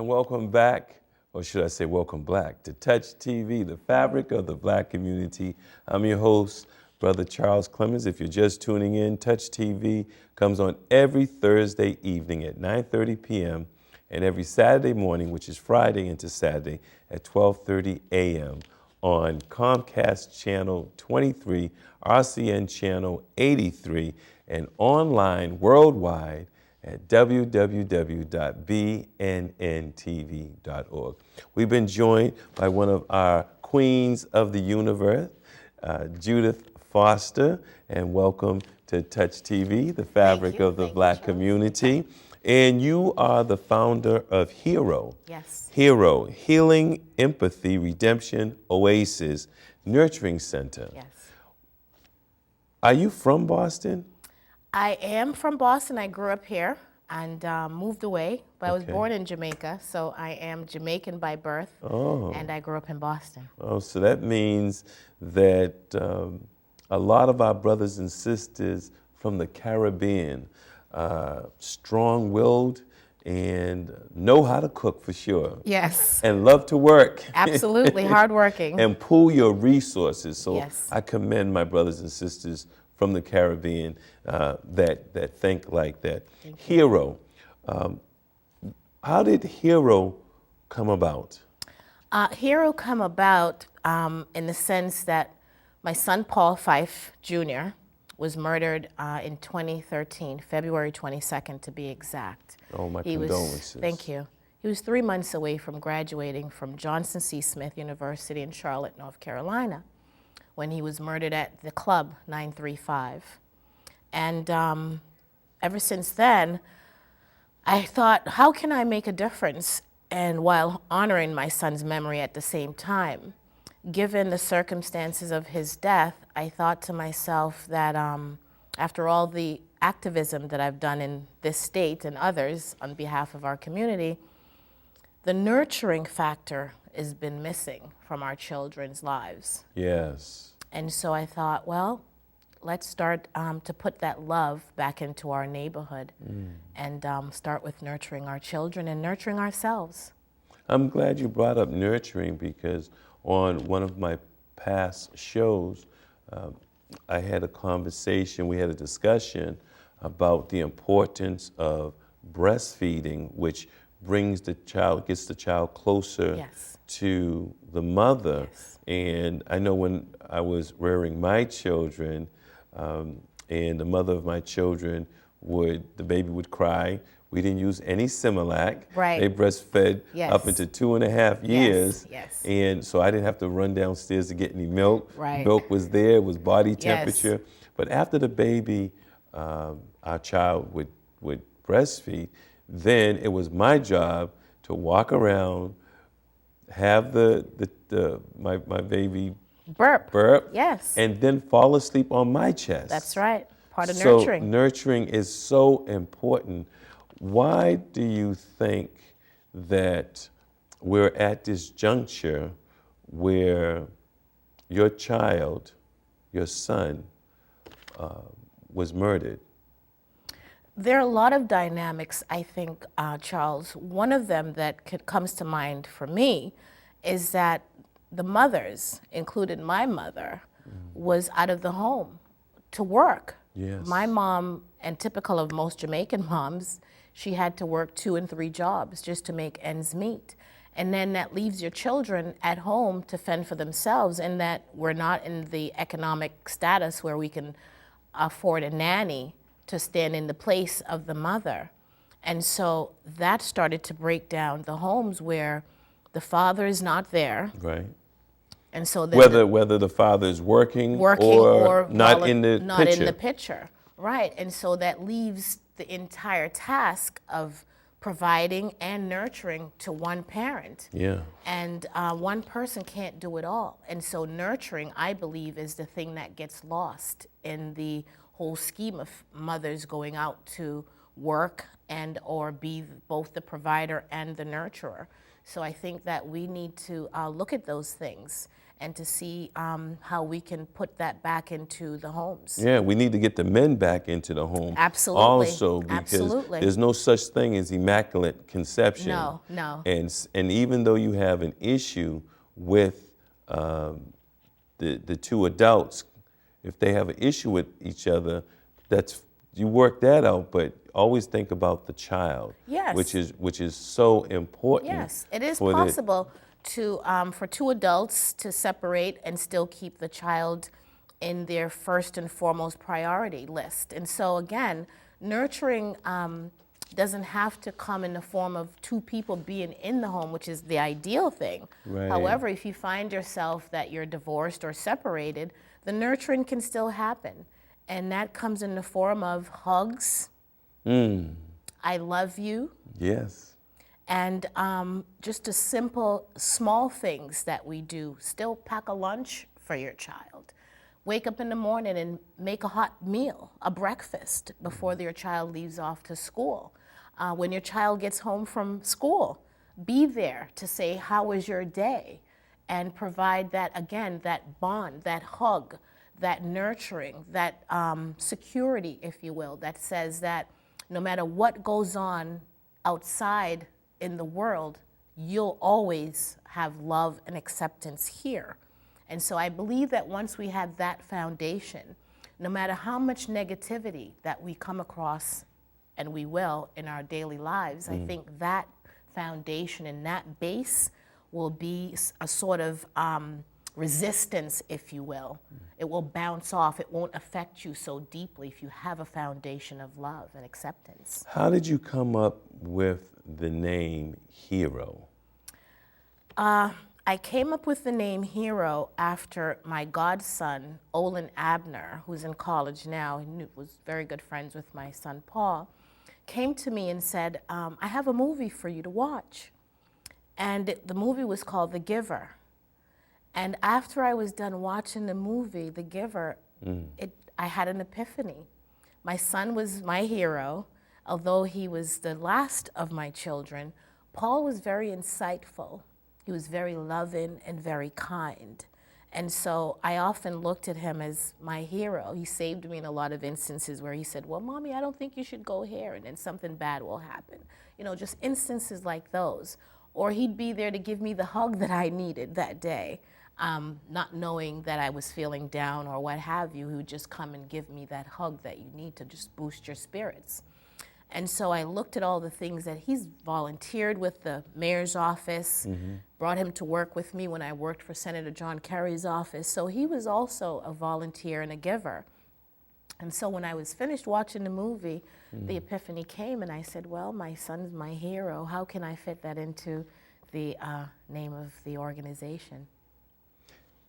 welcome back, or should I say welcome back, to Touch TV, the fabric of the Black community. I'm your host, Brother Charles Clemens. If you're just tuning in, Touch TV comes on every Thursday evening at 9:30 p.m. and every Saturday morning, which is Friday into Saturday, at 12:30 a.m. on Comcast Channel 23, RCN Channel 83, and online worldwide at www.BNN-TV.org. We've been joined by one of our queens of the universe, Judith Foster, and welcome to Touch TV, the fabric of the Black community. And you are the founder of HERO. Yes. HERO, Healing, Empathy, Redemption, Oasis, Nurturing Center. Yes. Are you from Boston? I am from Boston. I grew up here and moved away, but I was Okay. born in Jamaica, so I am Jamaican by birth, and I grew up in Boston. Oh, so that means that a lot of our brothers and sisters from the Caribbean, strong-willed and know how to cook for sure. Yes. And love to work. Absolutely, hardworking. And pool your resources. So Yes. I commend my brothers and sisters from the Caribbean that think like that. HERO. How did HERO come about? HERO come about in the sense that my son, Paul Fife Jr., was murdered in 2013, February 22nd to be exact. Oh, my condolences. Thank you. He was 3 months away from graduating from Johnson C. Smith University in Charlotte, North Carolina, when he was murdered at the club 935. And ever since then, I thought, how can I make a difference and while honoring my son's memory at the same time? Given the circumstances of his death, I thought to myself that after all the activism that I've done in this state and others on behalf of our community, the nurturing factor has been missing from our children's lives. Yes. And so I thought, well, let's start to put that love back into our neighborhood and start with nurturing our children and nurturing ourselves. I'm glad you brought up nurturing because on one of my past shows, I had a conversation, we had a discussion about the importance of breastfeeding, which brings the child, gets the child closer Yes. to the mother. Yes. And I know when I was rearing my children, and the mother of my children the baby would cry. We didn't use any Similac. Right. They breastfed Yes. up into 2.5 years. Yes. And so I didn't have to run downstairs to get any milk. Right. Milk was there, it was body Yes. temperature. But after the baby, our child would breastfeed, then it was my job to walk around, have my baby Burp. Yes. and then fall asleep on my chest. That's right. Part of So nurturing. nurturing is so important. Why do you think that we're at this juncture where your child, your son, was murdered? There are a lot of dynamics, I think, Charles. One of them that comes to mind for me is that the mothers, including my mother, was out of the home to work. Yes. My mom, and typical of most Jamaican moms, she had to work 2 and 3 jobs just to make ends meet. And then that leaves your children at home to fend for themselves, and that we're not in the economic status where we can afford a nanny to stand in the place of the mother. And so that started to break down the homes where the father is not there. Right. And so then Whether the father is working or not in the not picture. in the picture. Right. And so that leaves the entire task of providing and nurturing to one parent. Yeah. And one person can't do it all. And so nurturing, I believe, is the thing that gets lost in the whole scheme of mothers going out to work and or be both the provider and the nurturer. So I think that we need to look at those things and to see how we can put that back into the homes. Yeah, we need to get the men back into the home. Absolutely. Also, because Absolutely. there's no such thing as immaculate conception. No, no. And even though you have an issue with the two adults, if they have an issue with each other, you work that out, but always think about the child. Yes. Which is so important. Yes, it is possible to for two adults to separate and still keep the child in their first and foremost priority list. And so again, nurturing doesn't have to come in the form of two people being in the home, which is the ideal thing. Right. However, if you find yourself that you're divorced or separated, the nurturing can still happen. And that comes in the form of hugs, I love you. Yes. And just a simple, small things that we do. Still pack a lunch for your child. Wake up in the morning and make a hot meal, a breakfast, before your child leaves off to school. When your child gets home from school, be there to say, how was your day? And provide that, again, that bond, that hug, that nurturing, that security, if you will, that says that no matter what goes on outside in the world, you'll always have love and acceptance here. And so I believe that once we have that foundation, no matter how much negativity that we come across, and we will in our daily lives, I think that foundation and that base will be a sort of resistance, if you will. It will bounce off. It won't affect you so deeply if you have a foundation of love and acceptance. How did you come up with the name Hero? I came up with the name Hero after my godson, Olin Abner, who's in college now, was very good friends with my son Paul, came to me and said, I have a movie for you to watch. And the movie was called The Giver. And after I was done watching the movie, The Giver, I had an epiphany. My son was my hero. Although he was the last of my children, Paul was very insightful. He was very loving and very kind. And so I often looked at him as my hero. He saved me in a lot of instances where he said, well, Mommy, I don't think you should go here, and then something bad will happen. You know, just instances like those. Or he'd be there to give me the hug that I needed that day, not knowing that I was feeling down or what have you. He would just come and give me that hug that you need to just boost your spirits. And so I looked at all the things that he's volunteered with the mayor's office, brought him to work with me when I worked for Senator John Kerry's office. So he was also a volunteer and a giver. And so when I was finished watching the movie, the epiphany came, and I said, well, my son's my hero. How can I fit that into the name of the organization?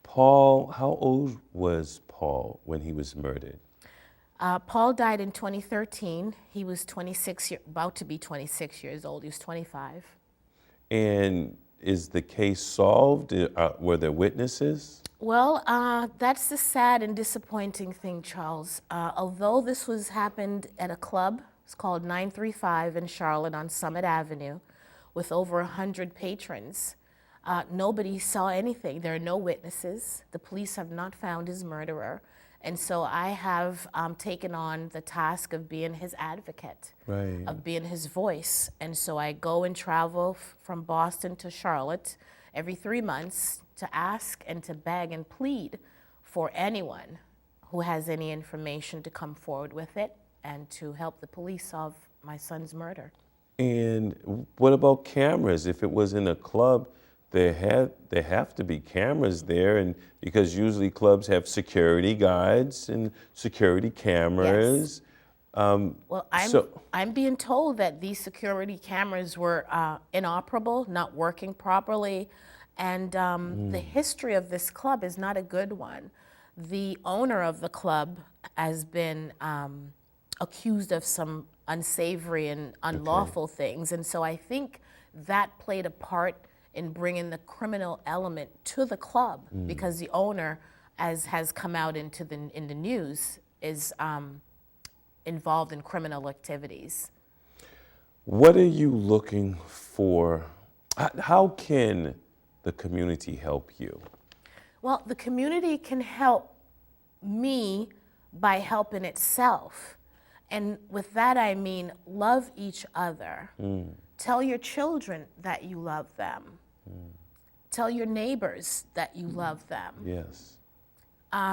Paul, how old was Paul when he was murdered? Paul died in 2013. He was about to be 26 years old. He was 25. And is the case solved? Were there witnesses? Well, that's the sad and disappointing thing, Charles. Although this happened at a club, it's called 935 in Charlotte on Summit Avenue, with over 100 patrons, nobody saw anything. There are no witnesses. The police have not found his murderer. And so I have taken on the task of being his advocate, right, of being his voice. And so I go and travel from Boston to Charlotte every 3 months to ask and to beg and plead for anyone who has any information to come forward with it and to help the police solve my son's murder. And what about cameras? If it was in a club, there have to be cameras there, and because usually clubs have security guards and security cameras. Yes. Well, I'm being told that these security cameras were inoperable, not working properly, and the history of this club is not a good one. The owner of the club has been accused of some unsavory and unlawful things, and so I think that played a part in bringing the criminal element to the club, because the owner, as has come out in the news, is involved in criminal activities. What are you looking for? How can the community help you? Well, the community can help me by helping itself. And with that, I mean, love each other. Tell your children that you love them. Tell your neighbors that you love them. Yes.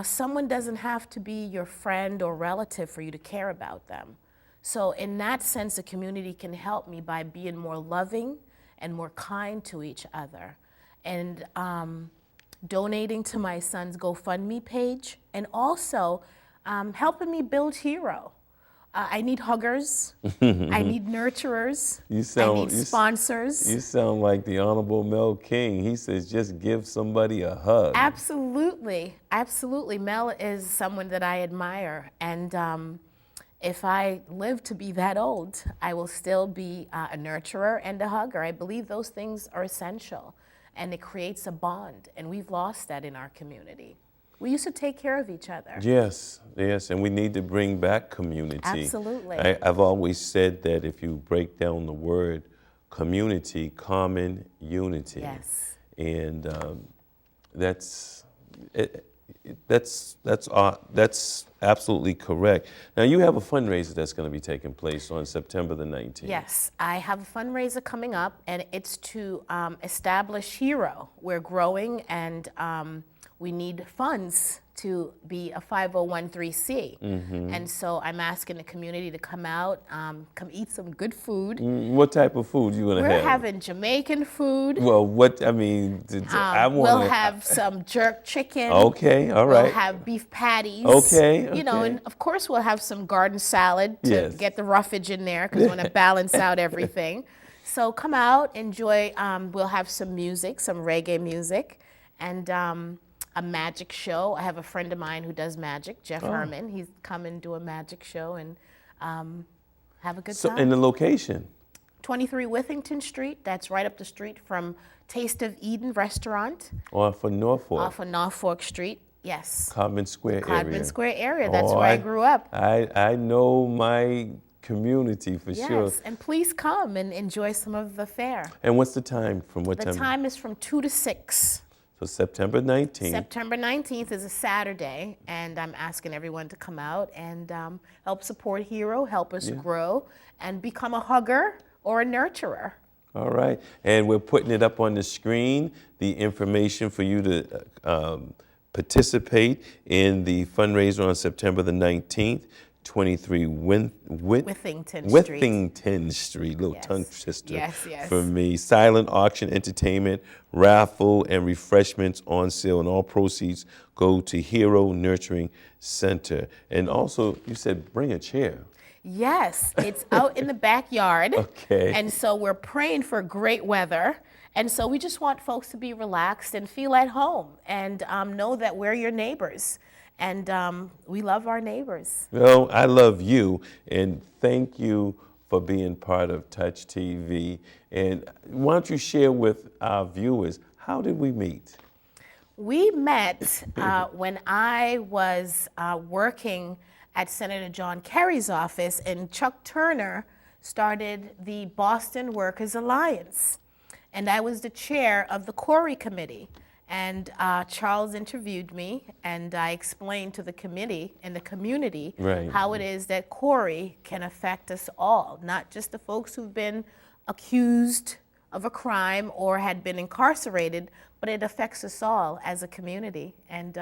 Someone doesn't have to be your friend or relative for you to care about them. So in that sense, the community can help me by being more loving and more kind to each other. And donating to my son's GoFundMe page, and also helping me build Hero. I need huggers, I need nurturers, I need sponsors. You sound like the Honorable Mel King. He says, just give somebody a hug. Absolutely, absolutely. Mel is someone that I admire, and if I live to be that old, I will still be a nurturer and a hugger. I believe those things are essential, and it creates a bond, and we've lost that in our community. We used to take care of each other. Yes, yes, and we need to bring back community. Absolutely. I've always said that if you break down the word community, common unity. Yes. And that's absolutely correct. Now, you have a fundraiser that's going to be taking place on September the 19th. Yes, I have a fundraiser coming up, and it's to establish Hero. We're growing, and we need funds to be a 501(c)(3). And so I'm asking the community to come out, come eat some good food. What type of food you going to have? We're having Jamaican food. Well, I mean, I want We'll have some jerk chicken. Okay, all right. We'll have beef patties. Okay, You know, okay. and of course we'll have some garden salad to Yes. get the roughage in there, because we want to balance out everything. So come out, enjoy. We'll have some music, some reggae music, and a magic show. I have a friend of mine who does magic, Jeff Herman. He's come and do a magic show, and have a good So, time. and the location? 23 Withington Street. That's right up the street from Taste of Eden restaurant. Off of Norfolk. Off of Norfolk Street. Yes. Codman Square area. Codman Square area. That's where I grew up. I know my community for sure. Yes, and please come and enjoy some of the fare. And what's the time? From what time? The time is from 2 to 6. So September 19th. September 19th is a Saturday, and I'm asking everyone to come out and help support Hero, help us grow, and become a hugger or a nurturer. All right. And we're putting it up on the screen, the information for you to participate in the fundraiser on September the 19th. 23 Withington Street, little tongue twister Yes. for me. Silent auction, entertainment, raffle, and refreshments on sale, and all proceeds go to Hero Nurturing Center. And also, you said bring a chair. Yes, it's out in the backyard. Okay. And so we're praying for great weather. And so we just want folks to be relaxed and feel at home, and know that we're your neighbors. And we love our neighbors. Well, I love you, and thank you for being part of Touch TV. And why don't you share with our viewers, how did we meet? We met when I was working at Senator John Kerry's office, and Chuck Turner started the Boston Workers Alliance. And I was the chair of the Corey Committee. And Charles interviewed me, and I explained to the committee and the community how it is that Corey can affect us all, not just the folks who've been accused of a crime or had been incarcerated, but it affects us all as a community. And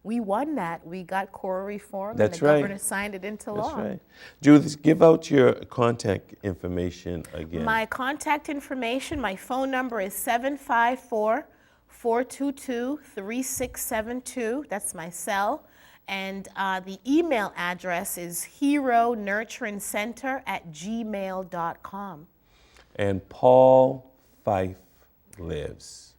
we won that. We got Corey reform, and the governor signed it into law. That's right. Judith, give out your contact information again. My contact information, my phone number is 754-422-3672. That's my cell. And the email address is heronurturingcenter@gmail.com. And Paul Fife lives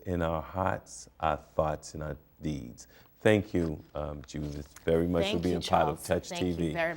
in our hearts, our thoughts, and our deeds. Thank you, Judith, very much for being part of Touch TV. Thank you very much.